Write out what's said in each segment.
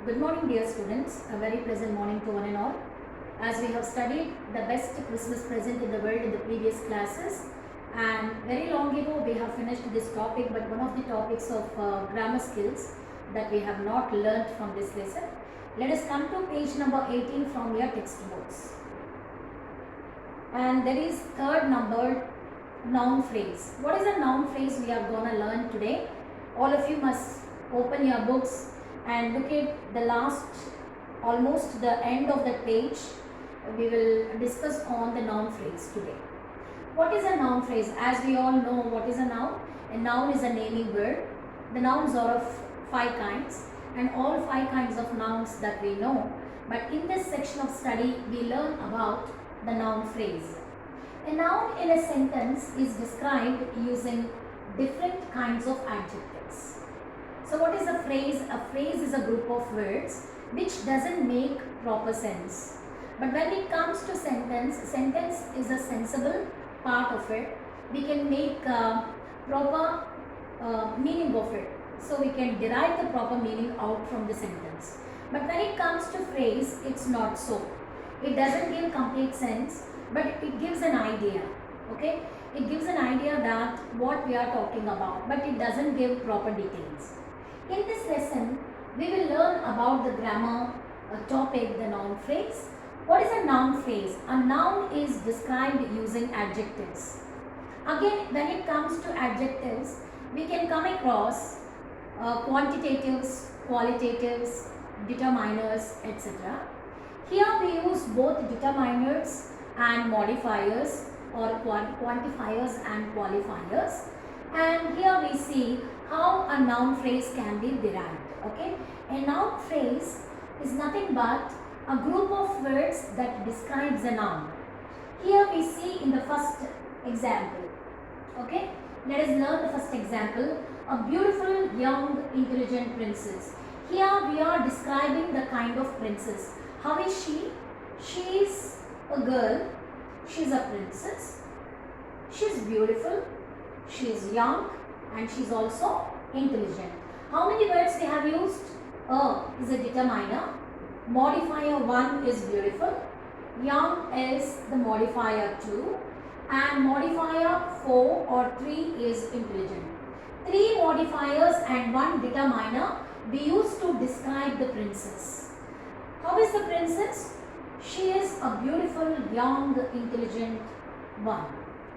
Good morning, dear students. A very pleasant morning to one and all. As we have studied the best Christmas present in the world in the previous classes, and very long ago we have finished this topic, but one of the topics of grammar skills that we have not learnt from this lesson. Let us come to page number 18 from your textbooks. And there is third number, noun phrase. What is a noun phrase we are going to learn today? All of you must open your books and look at the last, almost the end of the page. We will discuss on the noun phrase today. What is a noun phrase? As we all know, what is a noun? A noun is a naming word. The nouns are of 5 kinds, and all 5 kinds of nouns that we know. But in this section of study, we learn about the noun phrase. A noun in a sentence is described using different kinds of adjectives. So what is a phrase? A phrase is a group of words which doesn't make proper sense. But when it comes to sentence is a sensible part of it. We can make proper meaning of it. So we can derive the proper meaning out from the sentence. But when it comes to phrase, it's not so. It doesn't give complete sense, but it gives an idea. Okay? It gives an idea that what we are talking about, but it doesn't give proper details. In this lesson, we will learn about the grammar topic, the noun phrase. What is a noun phrase? A noun is described using adjectives. Again, when it comes to adjectives, we can come across quantitatives, qualitatives, determiners, etc. Here we use both determiners and modifiers, or quantifiers and qualifiers. And here we see how a noun phrase can be derived. Okay, a noun phrase is nothing but a group of words that describes a noun. Here we see in the first example. Okay, let us learn the first example. A beautiful, young, intelligent princess. Here we are describing the kind of princess. How is she? She is a girl. She is a princess. She is beautiful. She is young, and she is also intelligent. How many words we have used? A is a determiner. Modifier 1 is beautiful. Young is the modifier 2. And modifier 4 or 3 is intelligent. 3 modifiers and 1 determiner we use to describe the princess. How is the princess? She is a beautiful, young, intelligent one.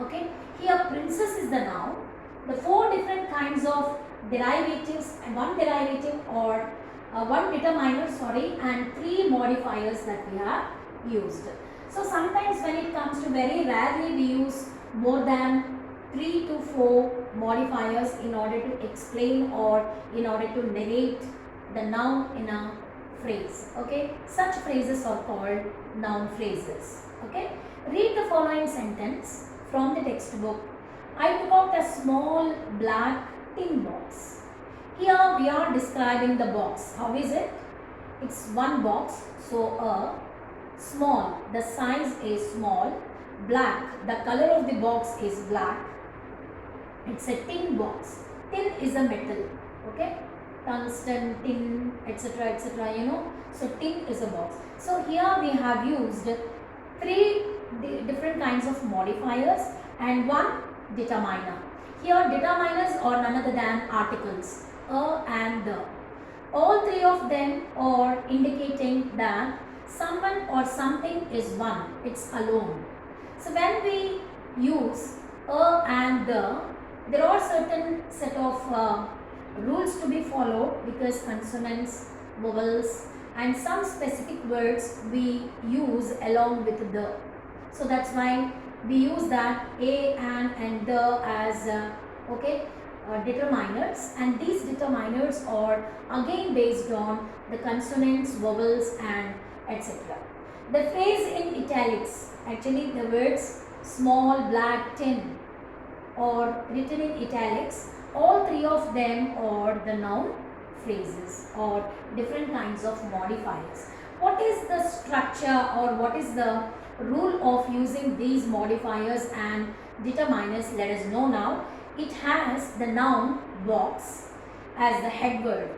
Okay. Here princess is the noun. The 4 different kinds of derivatives, and 1 derivative or 1 determiner, and 3 modifiers that we have used. So sometimes when it comes to, very rarely we use more than 3 to 4 modifiers in order to explain or in order to narrate the noun in a phrase. Okay, such phrases are called noun phrases. Okay, read the following sentence from the textbook. I took out a small black tin box. Here we are describing the box. How is it? It's one box. So a small, the size is small. Black, the color of the box is black. It's a tin box. Tin is a metal. Okay, tungsten, tin, etc., etc., you know. So tin is a box. So here we have used 3 different kinds of modifiers and 1 determiner. Here determiners are none other than articles, a and the. All 3 of them are indicating that someone or something is one, it's alone. So when we use a and the, there are certain set of rules to be followed, because consonants, vowels, and some specific words we use along with the. So that's why we use that a and the as determiners, and these determiners are again based on the consonants, vowels, and etc. The phrase in italics, actually the words small black tin or written in italics, all 3 of them are the noun phrases or different kinds of modifiers. What is the structure or what is the rule of using these modifiers and determiners? Let us know now. It has the noun box as the head word.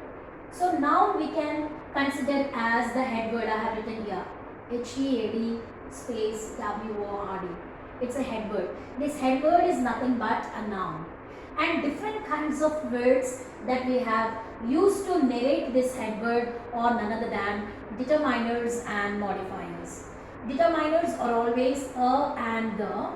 So now we can consider as the head word I have written here. H-E-A-D space W-O-R-D. It's a head word. This head word is nothing but a noun. And different kinds of words that we have used to narrate this head word are none other than determiners and modifiers. Determiners are always a and the,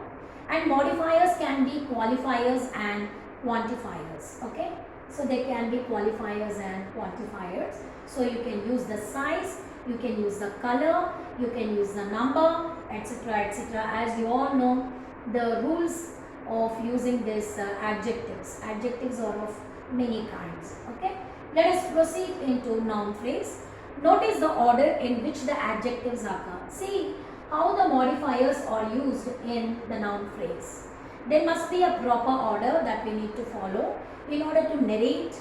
and modifiers can be qualifiers and quantifiers. Okay, so they can be qualifiers and quantifiers. So you can use the size, you can use the color, you can use the number, etc., etc. As you all know, the rules of using this adjectives. Adjectives are of many kinds. Okay, let us proceed into noun phrase. Notice the order in which the adjectives occur. See how the modifiers are used in the noun phrase. There must be a proper order that we need to follow in order to narrate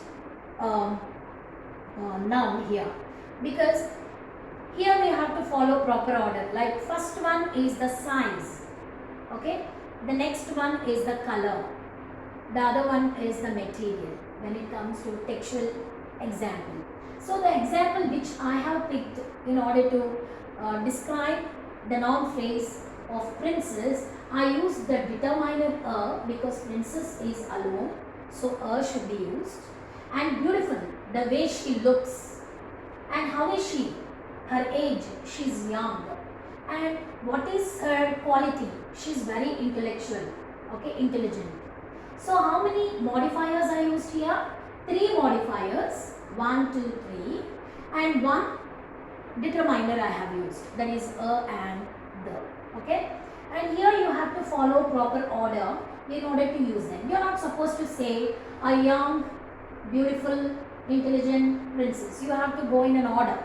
noun here, because here we have to follow proper order. Like first one is the size. Okay, the next one is the color, the other one is the material when it comes to textual example. So the example which I have picked in order to describe the noun phrase of princess, I use the determiner a because princess is alone, so a should be used. And beautiful, the way she looks. And how is she? Her age, she is young. And what is her quality? She is very intellectual, okay, intelligent. So how many modifiers are used here? 3 modifiers, 1, 2, 3, and 1 determiner I have used, that is a and the. Okay, and here you have to follow proper order in order to use them. You are not supposed to say a young, beautiful, intelligent princess. You have to go in an order.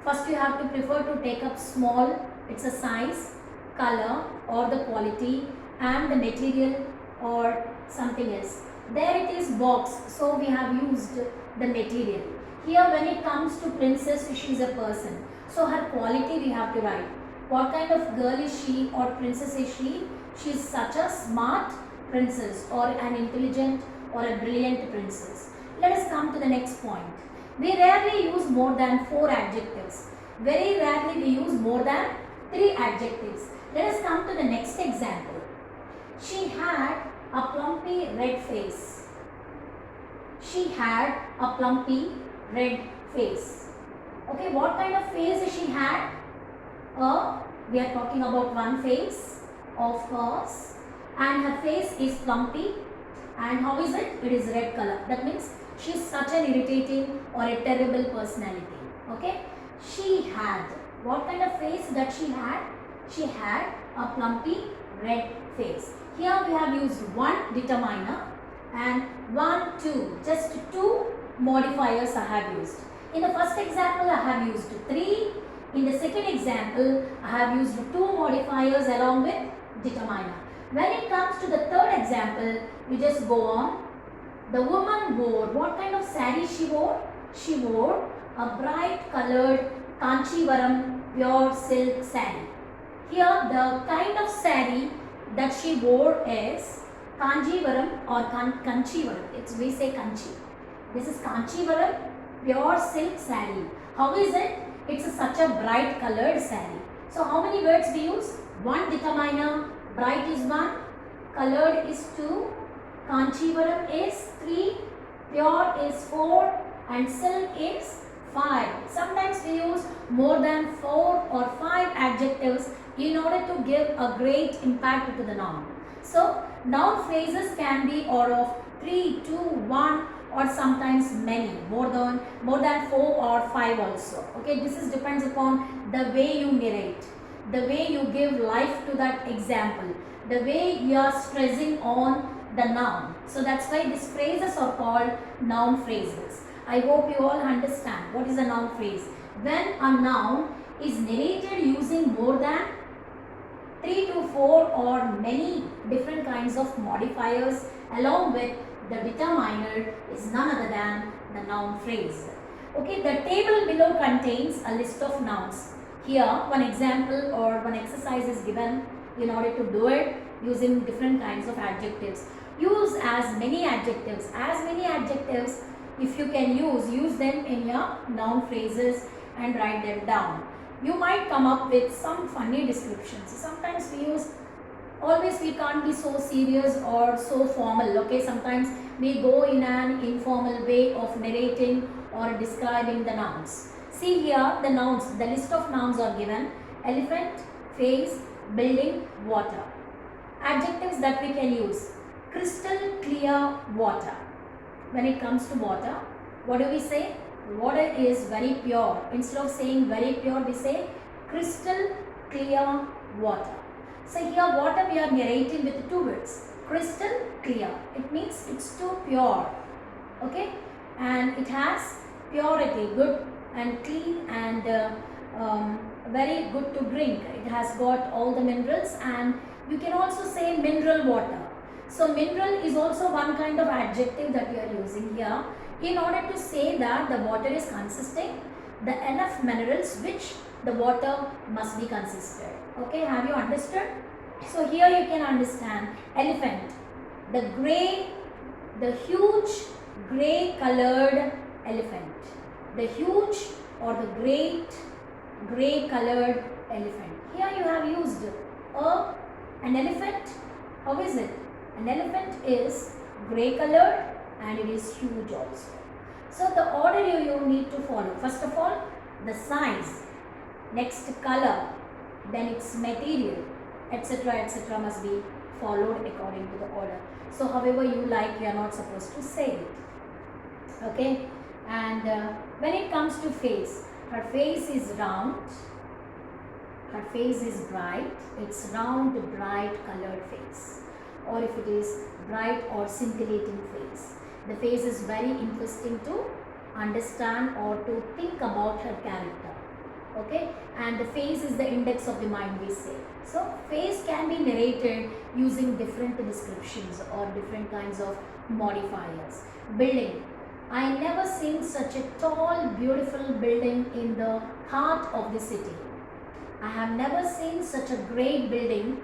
First you have to prefer to take up small, it's a size, color or the quality, and the material or something else. There it is box, so we have used the material. Here when it comes to princess, she is a person, so her quality we have to write. What kind of girl is she or princess is she? She is such a smart princess or an intelligent or a brilliant princess. Let us come to the next point. We rarely use more than 4 adjectives. Very rarely we use more than 3 adjectives. Let us come to the next example. She had a plumpy red face. She had a plumpy red face. Okay, what kind of face she had? We are talking about one face of hers, and her face is plumpy. And how is it? It is red color. That means she is such an irritating or a terrible personality. Okay, she had, what kind of face that she had? She had a plumpy red face. Here we have used 1 determiner and 1, 2, just 2 modifiers I have used. In the first example I have used 3. In the second example I have used 2 modifiers along with determiner. When it comes to the third example, we just go on. The woman wore, what kind of saree she wore? She wore a bright colored Kanchivaram pure silk saree. Here the kind of saree that she wore is Kanchivaram or Kanchivaram. It's, we say Kanchi. This is Kanchivaram pure silk saree. How is it? It's such a bright colored saree. So how many words we use? 1 determiner, bright is 1, colored is 2, Kanchivaram is 3, pure is 4, and silk is 5. Sometimes we use more than 4 or 5 adjectives in order to give a great impact to the noun. So noun phrases can be or of 3, 2, 1 or sometimes many, more than 4 or 5 also. Okay, this is depends upon the way you narrate, the way you give life to that example, the way you are stressing on the noun. So that's why these phrases are called noun phrases. I hope you all understand what is a noun phrase. When a noun is narrated using more than 3 to 4 or many different kinds of modifiers along with the determiner is none other than the noun phrase. Okay, the table below contains a list of nouns. Here one example or one exercise is given in order to do it using different kinds of adjectives. Use as many adjectives if you can use them in your noun phrases and write them down. You might come up with some funny descriptions. Sometimes we can't be so serious or so formal, okay? Sometimes we go in an informal way of narrating or describing the nouns. See here the nouns, the list of nouns are given: elephant, face, building, water. Adjectives that we can use: crystal clear water. When it comes to water, what do we say? Water is very pure. Instead of saying very pure, we say crystal clear water. So here water we are narrating with two words: crystal clear. It means it's too pure, okay, and it has purity, good and clean and very good to drink. It has got all the minerals, and you can also say mineral water. So mineral is also one kind of adjective that we are using here in order to say that the water is consisting the enough minerals which the water must be consisted. Okay, have you understood? So here you can understand elephant, the huge grey colored elephant, the huge or the great grey colored elephant. Here you have used an elephant. How is it? An elephant is grey colored and it is huge also. So the order you need to follow: first of all the size, next color, then its material, etc. must be followed according to the order. So however you like, you are not supposed to say it, okay? And when it comes to face, her face is round, her face is bright, it's round, bright colored face, or if it is bright or scintillating face. The face is very interesting to understand or to think about her character, okay? And the face is the index of the mind, we say. So face can be narrated using different descriptions or different kinds of modifiers. Building, I never seen such a tall beautiful building in the heart of the city. I have never seen such a great building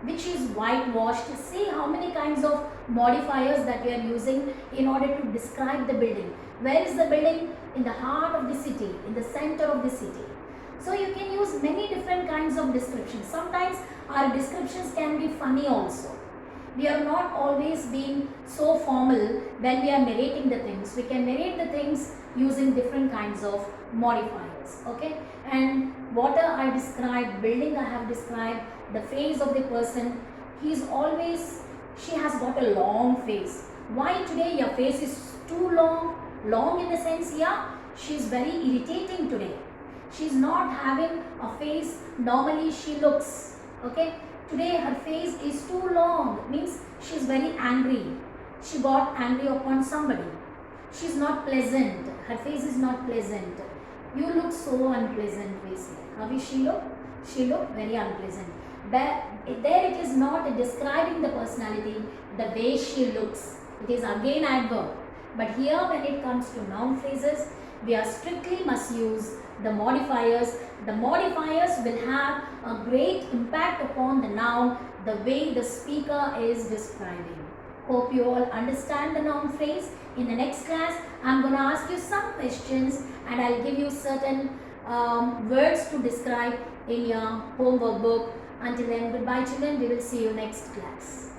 which is whitewashed. See how many kinds of modifiers that we are using in order to describe the building. Where is the building? In the heart of the city, in the center of the city. So you can use many different kinds of descriptions. Sometimes our descriptions can be funny also. We are not always being so formal when we are narrating the things. We can narrate the things using different kinds of modifiers, okay? And water I described, building I have described, the face of the person, she has got a long face. Why today your face is too long? Long in the sense, yeah, she is very irritating today. She is not having a face normally she looks, okay? Today her face is too long, means she is very angry. She got angry upon somebody. She is not pleasant. Her face is not pleasant. You look so unpleasant, we say. How is she look? She look very unpleasant. But there it is not describing the personality, the way she looks. It is again adverb. But here when it comes to noun phrases, we are strictly must use the modifiers. The modifiers will have a great impact upon the noun, the way the speaker is describing. Hope you all understand the noun phrase. In the next class, I am going to ask you some questions and I will give you certain words to describe in your homework book. Until then, goodbye children. We will see you next class.